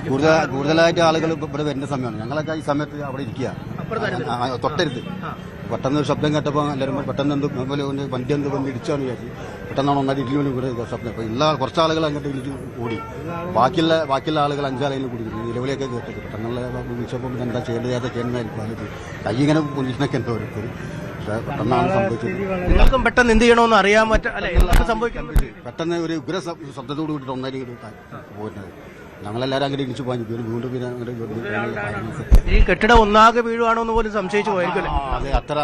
കൂടുതലായിട്ട് ആളുകൾ ഇവിടെ വരുന്ന സമയമാണ്. ഞങ്ങളൊക്കെ ഈ സമയത്ത് അവിടെ ഇരിക്കുക തൊട്ടരുത്. പെട്ടെന്ന് ശബ്ദം കേട്ടപ്പോൾ എല്ലാവരും പെട്ടെന്ന് പോലെ വണ്ടി വന്ന് ഇടിച്ചാന്ന് വിചാരിച്ചു. പെട്ടെന്നാണ് ഒന്നായിട്ട് ഇടിഞ്ഞു ഇവിടെ ശബ്ദം. അപ്പോൾ എല്ലാ കുറച്ച് ആളുകൾ അങ്ങോട്ട് ഇടിച്ച് ഓടി. ബാക്കിയുള്ള ആളുകൾ 5 ആളുകൾ കൂടി നിലവിലേക്ക് കേട്ടത്. പെട്ടെന്നുള്ള വിളിച്ചപ്പോൾ എന്താ ചെയ്യേണ്ടതായിട്ട് കൈ ഇങ്ങനെ പൊസിഷനൊക്കെ ഉണ്ടോ ഓരോരുത്തർ. പക്ഷേ പെട്ടെന്നാണ് സംഭവിച്ചത്. നിങ്ങൾക്കും പെട്ടെന്ന് എന്ത് ചെയ്യണമെന്ന് അറിയാൻ സംഭവിക്കാൻ പെട്ടെന്ന് ഒരു ഉഗ്ര ശബ്ദത്തോട് കൂടിയിട്ട് ഒന്നായിട്ട് പോയിരുന്നത്. ഞങ്ങളെല്ലാവരും അങ്ങനെ ഇടിച്ചു പോയി. വീണ്ടും പിന്നെ ഈ കെട്ടിടം ഒന്നാകെ വീഴുവാണോ എന്ന് പോലും സംശയിച്ചു പോയിരിക്കും. അതെ, അത്ര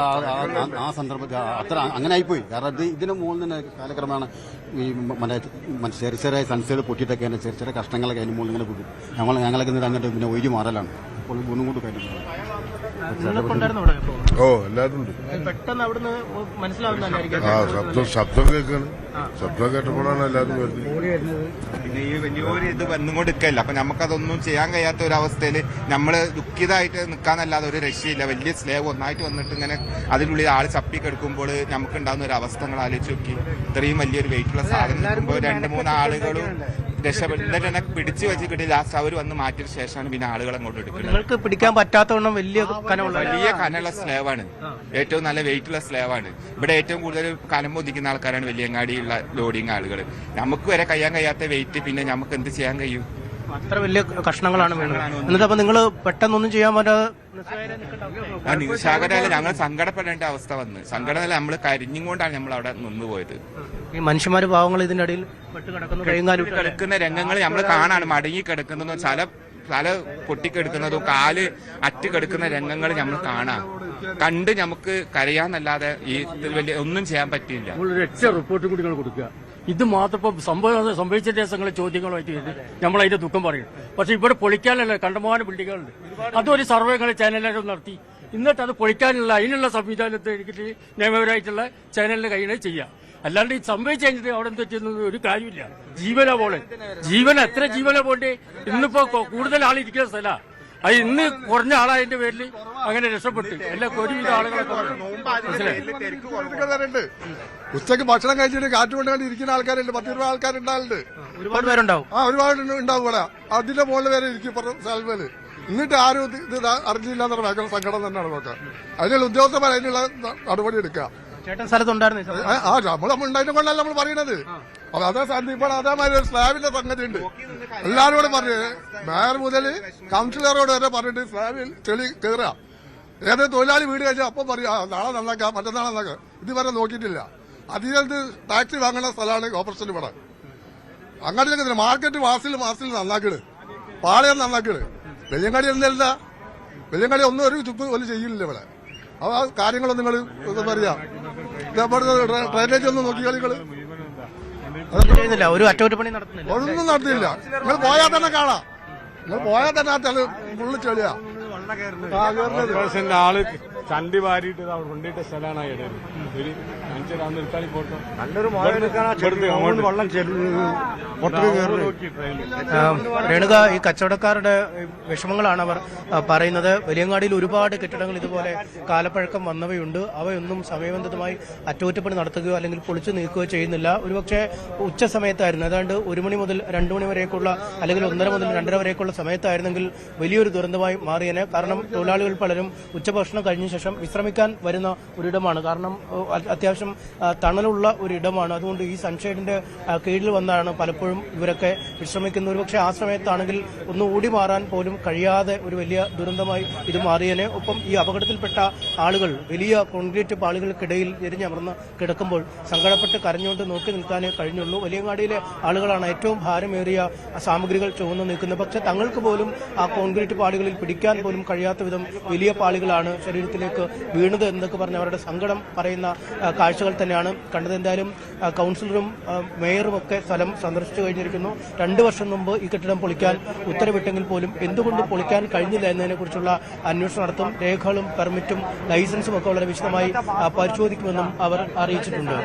ആ സന്ദർഭത്തിൽ അത്ര അങ്ങനെ ആയിപ്പോയി. കാരണം ഇതിന് മുകളിൽ തന്നെ കാലക്രമേണ ഈ ചെറിയ ചെറിയ സൺസൈഡ് പൊട്ടിയിട്ടൊക്കെ ചെറിയ കഷ്ണങ്ങളൊക്കെ അതിന് മുകളിൽ ഇങ്ങനെ പോകും. ഞങ്ങളൊക്കെ എന്നിട്ട് അങ്ങോട്ട് പിന്നെ ഒഴിഞ്ഞു മാറലാണ്. ഇപ്പോൾ ഒന്നും കൊണ്ട് കഴിഞ്ഞു. പെട്ടെന്ന് അവിടുന്ന് ശബ്ദം കേൾക്കാണ്. ശബ്ദം കേട്ടപ്പോഴാണ് എല്ലാവരും പിന്നെ ഈ വലിയൊരു ഇത് വന്നുകൊണ്ടിരിക്കല്ല. അപ്പൊ നമുക്കതൊന്നും ചെയ്യാൻ കഴിയാത്ത ഒരു അവസ്ഥയിൽ നമ്മള് ദുഃഖിതമായിട്ട് നിൽക്കാന്നല്ലാതെ ഒരു രക്ഷയില്ല. വലിയ സ്ലേവ് ഒന്നായിട്ട് വന്നിട്ട് ഇങ്ങനെ അതിനുള്ളിൽ ആള് ചപ്പിക്കെടുക്കുമ്പോൾ നമുക്ക് ഉണ്ടാകുന്ന ഒരു അവസ്ഥ നിങ്ങൾ ആലോചിച്ച് നോക്കി. ഇത്രയും വലിയൊരു വെയിറ്റുള്ള സാധനം നിൽക്കുമ്പോൾ 2-3 ആളുകളും രക്ഷപ്പെട്ടിട്ട് പിടിച്ചു വെച്ച് കിട്ടി. ലാസ്റ്റ് അവർ വന്ന് മാറ്റിയ ശേഷമാണ് പിന്നെ ആളുകൾ അങ്ങോട്ട് എടുക്കുന്നത്. നിങ്ങൾക്ക് പിടിക്കാൻ പറ്റാത്തവണ്ണം വലിയ കനമുള്ള സ്ലേവാണ്. ഏറ്റവും നല്ല വെയിറ്റുള്ള സ്ലേവാണ്. ഇവിടെ ഏറ്റവും കൂടുതൽ കനം പൊതിക്കുന്ന ആൾക്കാരാണ് വലിയങ്ങാടിയുള്ള ലോഡിങ് ആളുകൾ. നമുക്ക് വരെ കഴിയാൻ കഴിയാത്ത വെയിറ്റ് പിന്നെ നമുക്ക് എന്ത് ചെയ്യാൻ കഴിയും? അത്ര വലിയ കഷ്ണങ്ങളാണ് വീണത്. എന്നിട്ട് അപ്പൊ നിങ്ങൾ പെട്ടെന്നൊന്നും ചെയ്യാൻ പറ്റാതെ നിശാകരല്ല, ഞങ്ങൾ സങ്കടപ്പെടേണ്ട അവസ്ഥ വന്ന്. സങ്കടമല്ല, നമ്മൾ കരിഞ്ഞും കൊണ്ടാണ് നമ്മൾ അവിടെ നിന്നുപോയത്. ഈ മനുഷ്യന്മാര് പാവങ്ങൾ ഇതിന്റെ അടിയിൽ കിടക്കുന്ന രംഗങ്ങൾ നമ്മൾ കാണാണ്. മടങ്ങി കിടക്കുന്നതും തല പൊട്ടിക്കെടുക്കുന്നതും കാല് അറ്റ് കിടക്കുന്ന രംഗങ്ങൾ നമ്മൾ കാണാം. കണ്ട് നമുക്ക് കരയാന്നല്ലാതെ ഈ വലിയ ഒന്നും ചെയ്യാൻ പറ്റില്ല. റിപ്പോർട്ട് കൂടി കൊടുക്കുക. ഇത് മാത്രം സംഭവിച്ച ദിവസങ്ങളെ ചോദ്യങ്ങളുമായിട്ട് നമ്മൾ അതിന്റെ ദുഃഖം പറയും. പക്ഷെ ഇവിടെ പൊളിക്കാനല്ല കണ്ടമാനം ബിൽഡിങ്ങുകളുണ്ട്. അതൊരു സർവേകൾ ചാനലുകാരും നടത്തി. എന്നിട്ട് അത് പൊളിക്കാനുള്ള അതിനുള്ള സംവിധാനത്തെ എടുത്തിട്ട് നിയമപരമായിട്ടുള്ള ചാനലിന്റെ കയ്യിൽ ചെയ്യാം. അല്ലാണ്ട് ഈ സംഭവിച്ചു കഴിഞ്ഞിട്ട് അവിടെ എന്താ ചെയ്യുന്നത് ഒരു കാര്യമില്ല. ജീവന പോലെ എത്ര ജീവന പോണ്ടേ? ഇന്നിപ്പോ കൂടുതൽ ആളിരിക്കുന്ന സ്ഥലമാണ്. അത് ഇന്ന് കുറഞ്ഞ ആളായതിന്റെ പേരിൽ അങ്ങനെ രക്ഷപ്പെട്ടു. എല്ലാ ഒരുവിധ ആളുകളൊക്കെ ഉച്ചക്ക് ഭക്ഷണം കഴിച്ചിട്ട് കാറ്റ് കൊണ്ടുകൊണ്ട് ഇരിക്കുന്ന ആൾക്കാരുണ്ട്. 10-20 ആൾക്കാരുണ്ടാവുന്നുണ്ട്. ഒരുപാട് പേരുണ്ടാവും. ഒരുപാട് ഉണ്ടാവും ഇവിടെ. അതിന്റെ മുകളിൽ വരെ ഇരിക്കും സ്ഥലമേല്. എന്നിട്ട് ആരും ഇത് അറിഞ്ഞില്ല എന്നുള്ള ഭയങ്കര സങ്കടം തന്നെയാണ് നോക്കാം. അതിനുള്ള ഉദ്യോഗസ്ഥന്മാർ അതിനുള്ള നടപടി എടുക്കുക. സ്ഥലത്തുണ്ടായിരുന്നു നമ്മളുണ്ടായിട്ട് കൊണ്ടല്ല നമ്മൾ പറയണത്. അതേ സ്ഥാനത്ത് ഇപ്പോൾ അതേമാതിരി ഒരു സ്ലാബിന്റെ സംഗതി ഉണ്ട്. എല്ലാവരോടും പറഞ്ഞു, മേയർ മുതൽ കൗൺസിലറോട് വരെ പറഞ്ഞിട്ട് സ്ലാബിൽ ചെളി കയറുക. ഏത് തൊഴിലാളി വീട് കഴിച്ചാൽ അപ്പം പറയാ നാളെ നന്നാക്കാം മറ്റന്നാളെ നന്നാക്കാം. ഇതുവരെ നോക്കിയിട്ടില്ല. അതിനകത്ത് ടാക്സി വാങ്ങുന്ന സ്ഥലമാണ് ഓപ്പറേഷൻ ഇവിടെ. അങ്ങോട്ടേക്ക് മാർക്കറ്റ് മാസിൽ നന്നാക്കിട്, പാളയം നന്നാക്കിട്. വെള്ളിയങ്കാടി എന്താ വെള്ളിയങ്കാടി ഒന്നും ഒരു ചുക്ക് പോലും ചെയ്യില്ല ഇവിടെ. ആ കാര്യങ്ങളൊന്നും നിങ്ങൾ പറയാ. ഡ്രൈനേജ് ഒന്നും നോക്കിയാൽ നിങ്ങൾ ഒരു അറ്റകുറ്റപ്പണി ഒന്നും നടത്തിയില്ല. നിങ്ങൾ പോയാൽ തന്നെ കാണാം. നിങ്ങൾ പോയാൽ തന്നെ ആ തെളി ഫുള്ള് ചെളിയാ. ആള് ചണ്ടി വാരിയിട്ട് കൊണ്ടിട്ട സ്ഥലമാണ് ഇടയിൽ. ഒരു മനുഷ്യരാന്ന് എടുത്താലും പോട്ടോ നല്ലൊരു രേണുക, ഈ കച്ചവടക്കാരുടെ വിഷമങ്ങളാണ് അവർ പറയുന്നത്. വലിയങ്ങാടിയിൽ ഒരുപാട് കെട്ടിടങ്ങൾ ഇതുപോലെ കാലപ്പഴക്കം വന്നവയുണ്ട്. അവയൊന്നും സമയബന്ധിതമായി അറ്റകുറ്റപ്പണി നടത്തുകയോ അല്ലെങ്കിൽ പൊളിച്ചു നീക്കുകയോ ചെയ്യുന്നില്ല. ഒരുപക്ഷെ ഉച്ച സമയത്തായിരുന്നു, ഏതാണ്ട് 1 മണി മുതൽ 2 മണി വരേക്കുള്ള അല്ലെങ്കിൽ 1:30 മുതൽ 2:30 വരേക്കുള്ള സമയത്തായിരുന്നെങ്കിൽ വലിയൊരു ദുരന്തമായി മാറിയേനെ. കാരണം തൊഴിലാളികൾ പലരും ഉച്ചഭക്ഷണം കഴിഞ്ഞ ശേഷം വിശ്രമിക്കാൻ വരുന്ന ഒരിടമാണ്. കാരണം അത്യാവശ്യം തണലുള്ള ഒരിടമാണ്. അതുകൊണ്ട് ഈ സൺഷെയ്ഡിന്റെ കീഴിൽ വന്നാണ് പലപ്പോഴും ഇവരൊക്കെ വിശ്രമിക്കുന്നത്. ഒരുപക്ഷെ ആ സമയത്താണെങ്കിൽ ഒന്ന് ഓടി മാറാൻ പോലും കഴിയാതെ ഒരു വലിയ ദുരന്തമായി ഇത് മാറിയേനെ. ഒപ്പം ഈ അപകടത്തിൽപ്പെട്ട ആളുകൾ വലിയ കോൺക്രീറ്റ് പാളികൾക്കിടയിൽ എരിഞ്ഞമർന്ന് കിടക്കുമ്പോൾ സങ്കടപ്പെട്ട് കരഞ്ഞുകൊണ്ട് നോക്കി നിൽക്കാനേ കഴിഞ്ഞുള്ളൂ. വലിയങ്ങാടിയിലെ ആളുകളാണ് ഏറ്റവും ഭാരമേറിയ സാമഗ്രികൾ ചുവന്നു നിൽക്കുന്നത്. പക്ഷെ തങ്ങൾക്ക് പോലും ആ കോൺക്രീറ്റ് പാളികളിൽ പിടിക്കാൻ പോലും കഴിയാത്ത വിധം വലിയ പാളികളാണ് ശരീരത്തിലേക്ക് വീണത് എന്നൊക്കെ പറഞ്ഞ് അവരുടെ സങ്കടം പറയുന്ന കാഴ്ചകൾ തന്നെയാണ് കണ്ടത്. എന്തായാലും കൗൺസിലറും മേയറും ഒക്കെ സ്ഥലം സന്ദർശിച്ചു കഴിഞ്ഞിരിക്കുന്നു. 2 വർഷം മുമ്പ് ഈ കെട്ടിടം പൊളിക്കാൻ ഉത്തരവിട്ടെങ്കിൽ പോലും എന്തുകൊണ്ട് പൊളിക്കാൻ കഴിഞ്ഞില്ല എന്നതിനെക്കുറിച്ചുള്ള അന്വേഷണം നടത്തും. രേഖകളും പെർമിറ്റും ലൈസൻസും ഒക്കെ വളരെ വിശദമായി പരിശോധിക്കുമെന്നും അവർ അറിയിച്ചിട്ടുണ്ട്.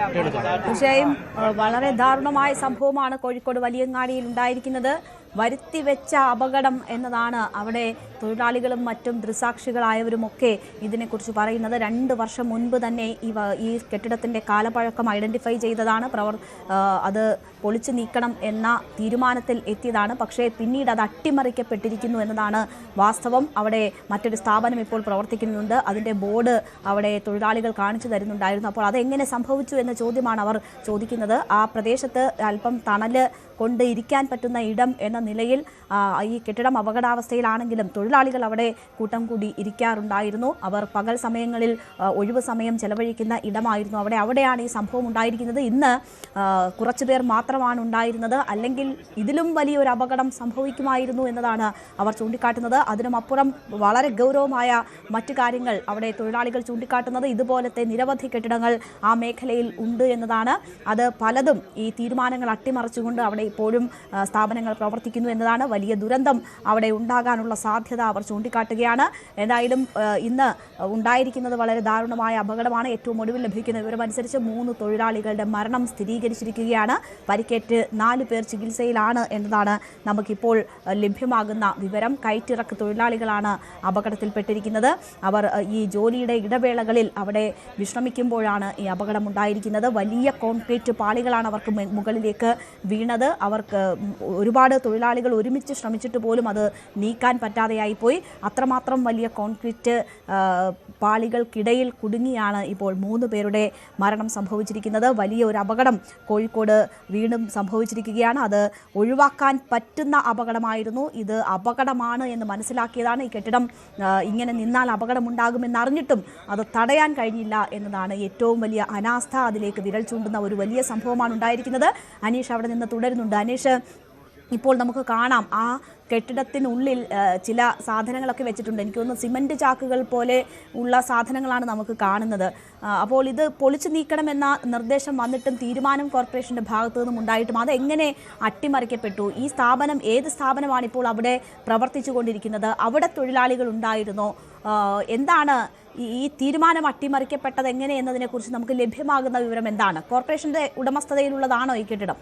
തീർച്ചയായും വളരെ ദാരുണമായ സംഭവമാണ് കോഴിക്കോട് വലിയങ്ങാടിയിൽ ഉണ്ടായിരിക്കുന്നത്. വരുത്തിവെച്ച അപകടം എന്നതാണ് അവിടെ തൊഴിലാളികളും മറ്റും ദൃസാക്ഷികളായവരുമൊക്കെ ഇതിനെക്കുറിച്ച് പറയുന്നത് 2 വർഷം മുൻപ് തന്നെ ഈ കെട്ടിടത്തിൻ്റെ കാലപ്പഴക്കം ഐഡൻറ്റിഫൈ ചെയ്തതാണ്. അത് പൊളിച്ചു നീക്കണം എന്ന തീരുമാനത്തിൽ എത്തിയതാണ്. പക്ഷേ പിന്നീട് അത് അട്ടിമറിക്കപ്പെട്ടിരിക്കുന്നു എന്നതാണ് വാസ്തവം. അവിടെ മറ്റൊരു സ്ഥാപനം ഇപ്പോൾ പ്രവർത്തിക്കുന്നുണ്ട്. അതിൻ്റെ ബോർഡ് അവിടെ തൊഴിലാളികൾ കാണിച്ചു തരുന്നുണ്ടായിരുന്നു. അപ്പോൾ അതെങ്ങനെ സംഭവിച്ചു എന്ന ചോദ്യമാണ് അവർ ചോദിക്കുന്നത്. ആ പ്രദേശത്ത് അല്പം തണൽ കൊണ്ട് ഇരിക്കാൻ പറ്റുന്ന ഇടം എന്ന നിലയിൽ ഈ കെട്ടിടം അപകടാവസ്ഥയിലാണെങ്കിലും തൊഴിലാളികൾ അവിടെ കൂട്ടം കൂടി ഇരിക്കാറുണ്ടായിരുന്നു. അവർ പകൽ സമയങ്ങളിൽ ഒഴിവ് സമയം ചെലവഴിക്കുന്ന ഇടമായിരുന്നു അവിടെയാണ് ഈ സംഭവം ഉണ്ടായിരിക്കുന്നത്. ഇന്ന് കുറച്ചുപേർ മാത്രമാണ് ഉണ്ടായിരുന്നത്. അല്ലെങ്കിൽ ഇതിലും വലിയൊരു അപകടം സംഭവിക്കുമായിരുന്നു എന്നതാണ് അവർ ചൂണ്ടിക്കാട്ടുന്നത്. അതിനുമപ്പുറം വളരെ ഗൗരവമായ മറ്റു കാര്യങ്ങൾ അവിടെ തൊഴിലാളികൾ ചൂണ്ടിക്കാട്ടുന്നത് ഇതുപോലത്തെ നിരവധി കെട്ടിടങ്ങൾ ആ മേഖലയിൽ ഉണ്ട് എന്നതാണ്. അത് പലതും ഈ തീരുമാനങ്ങൾ അട്ടിമറിച്ചുകൊണ്ട് അവിടെ ഇപ്പോഴും സ്ഥാപനങ്ങൾ പ്രവർത്തിക്കുന്നു എന്നതാണ്. വലിയ ദുരന്തം അവിടെ ഉണ്ടാകാനുള്ള സാധ്യത അവർ ചൂണ്ടിക്കാട്ടുകയാണ്. എന്തായാലും ഇന്ന് ഉണ്ടായിരിക്കുന്നത് വളരെ ദാരുണമായ അപകടമാണ്. ഏറ്റവും ഒടുവിൽ ലഭിക്കുന്ന വിവരമനുസരിച്ച് 3 തൊഴിലാളികളുടെ മരണം സ്ഥിരീകരിച്ചിരിക്കുകയാണ്. പരിക്കേറ്റ് 4 പേർ ചികിത്സയിലാണ് എന്നതാണ് നമുക്കിപ്പോൾ ലഭ്യമാകുന്ന വിവരം. കയറ്റിറക്ക് തൊഴിലാളികളാണ് അപകടത്തിൽപ്പെട്ടിരിക്കുന്നത്. അവർ ഈ ജോലിയുടെ ഇടവേളകളിൽ അവിടെ വിശ്രമിക്കുമ്പോഴാണ് ഈ അപകടം ഉണ്ടായിരിക്കുന്നത്. വലിയ കോൺക്രീറ്റ് പാളികളാണ് അവർക്ക് മുകളിലേക്ക് വീണത്. അവർക്ക് ഒരുപാട് തൊഴിലാളികൾ ഒരുമിച്ച് ശ്രമിച്ചിട്ട് പോലും അത് നീക്കാൻ പറ്റാതെയായിപ്പോയി. അത്രമാത്രം വലിയ കോൺക്രീറ്റ് പാളികൾക്കിടയിൽ കുടുങ്ങിയാണ് ഇപ്പോൾ 3 പേരുടെ മരണം സംഭവിച്ചിരിക്കുന്നത്. വലിയ ഒരു അപകടം കോഴിക്കോട് വീണ്ടും സംഭവിച്ചിരിക്കുകയാണ്. അത് ഒഴിവാക്കാൻ പറ്റുന്ന അപകടമായിരുന്നു. ഇത് അപകടമാണ് എന്ന് മനസ്സിലാക്കിയതാണ്. ഈ കെട്ടിടം ഇങ്ങനെ നിന്നാൽ അപകടമുണ്ടാകുമെന്നറിഞ്ഞിട്ടും അത് തടയാൻ കഴിഞ്ഞില്ല എന്നതാണ് ഏറ്റവും വലിയ അനാസ്ഥ. അതിലേക്ക് വിരൽ ചൂണ്ടുന്ന ഒരു വലിയ സംഭവമാണ് ഉണ്ടായിരിക്കുന്നത്. അനീഷ് അവിടെ നിന്ന് തുടരുന്നുണ്ട്. അനീഷ്, ഇപ്പോൾ നമുക്ക് കാണാം ആ കെട്ടിടത്തിനുള്ളിൽ ചില സാധനങ്ങളൊക്കെ വെച്ചിട്ടുണ്ട്. എനിക്ക് തോന്നുന്നു സിമൻറ്റ് ചാക്കുകൾ പോലെ ഉള്ള സാധനങ്ങളാണ് നമുക്ക് കാണുന്നത്. അപ്പോൾ ഇത് പൊളിച്ചു നീക്കണമെന്ന നിർദ്ദേശം വന്നിട്ടും തീരുമാനം കോർപ്പറേഷൻ്റെ ഭാഗത്തു നിന്നും ഉണ്ടായിട്ടും അതെങ്ങനെ അട്ടിമറിക്കപ്പെട്ടു? ഈ സ്ഥാപനം ഏത് സ്ഥാപനമാണ് ഇപ്പോൾ അവിടെ പ്രവർത്തിച്ചു കൊണ്ടിരിക്കുന്നത്? അവിടെ തൊഴിലാളികൾ ഉണ്ടായിരുന്നോ? എന്താണ് ഈ തീരുമാനം അട്ടിമറിക്കപ്പെട്ടത് എങ്ങനെ എന്നതിനെക്കുറിച്ച് നമുക്ക് ലഭ്യമാകുന്ന വിവരം എന്താണ്? കോർപ്പറേഷൻ്റെ ഉടമസ്ഥതയിലുള്ളതാണോ ഈ കെട്ടിടം?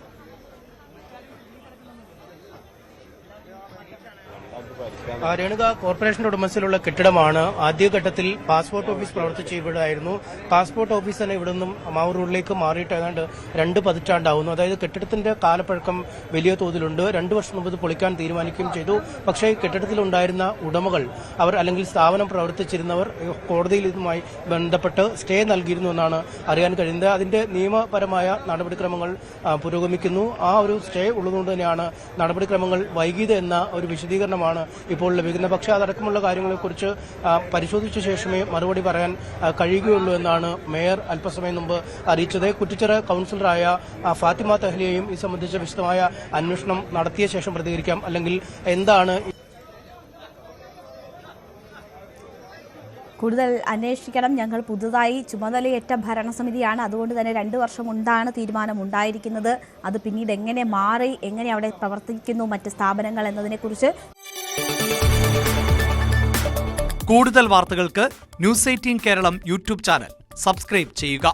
രേണുക, കോർപ്പറേഷന്റെ ഉടമസ്ഥയിലുള്ള കെട്ടിടമാണ്. ആദ്യഘട്ടത്തിൽ പാസ്പോർട്ട് ഓഫീസ് പ്രവർത്തിച്ച ഇവിടെയായിരുന്നു. പാസ്പോർട്ട് ഓഫീസ് തന്നെ ഇവിടെ നിന്നും മാവൂർ റോഡിലേക്ക് മാറിയിട്ട് ഏതാണ്ട് 2 പതിറ്റാണ്ടാവുന്നു. അതായത് കെട്ടിടത്തിന്റെ കാലപ്പഴക്കം വലിയ തോതിലുണ്ട്. 2 വർഷം മുമ്പ് ഇത് പൊളിക്കാൻ തീരുമാനിക്കുകയും ചെയ്തു. പക്ഷേ കെട്ടിടത്തിലുണ്ടായിരുന്ന ഉടമകൾ അല്ലെങ്കിൽ സ്ഥാപനം പ്രവർത്തിച്ചിരുന്നവർ കോടതിയിൽ ഇതുമായി ബന്ധപ്പെട്ട് സ്റ്റേ നൽകിയിരുന്നു എന്നാണ് അറിയാൻ കഴിയുന്നത്. അതിന്റെ നിയമപരമായ നടപടിക്രമങ്ങൾ പുരോഗമിക്കുന്നു. ആ ഒരു സ്റ്റേ ഉള്ളതുകൊണ്ട് തന്നെയാണ് നടപടിക്രമങ്ങൾ വൈകിയത് എന്ന ഒരു വിശദീകരണമാണ് ഇപ്പോൾ ലഭിക്കുന്നത്. പക്ഷേ അതടക്കമുള്ള കാര്യങ്ങളെക്കുറിച്ച് പരിശോധിച്ച ശേഷമേ മറുപടി പറയാൻ കഴിയുകയുള്ളൂ എന്നാണ് മേയർ അല്പസമയം മുമ്പ് അറിയിച്ചത്. കുറ്റിച്ചിറ കൌൺസിലറായ ഫാത്തിമ തഹ്ലിയയും ഈ സംബന്ധിച്ച വിശദമായ അന്വേഷണം നടത്തിയ ശേഷം പ്രതികരിക്കാം. അല്ലെങ്കിൽ എന്താണ് കൂടുതൽ അന്വേഷിക്കണം. ഞങ്ങൾ പുതുതായി ചുമതലയേറ്റ ഭരണസമിതിയാണ്. അതുകൊണ്ട് തന്നെ 2 വർഷം മുൻപാണ് തീരുമാനം ഉണ്ടായിരിക്കുന്നത്. അത് പിന്നീട് എങ്ങനെ മാറി, എങ്ങനെ അവിടെ പ്രവർത്തിക്കുന്നു മറ്റ് സ്ഥാപനങ്ങൾ എന്നതിനെക്കുറിച്ച് കൂടുതൽ വാർത്തകൾക്ക് news 18 Keralam YouTube channel subscribe ചെയ്യുക.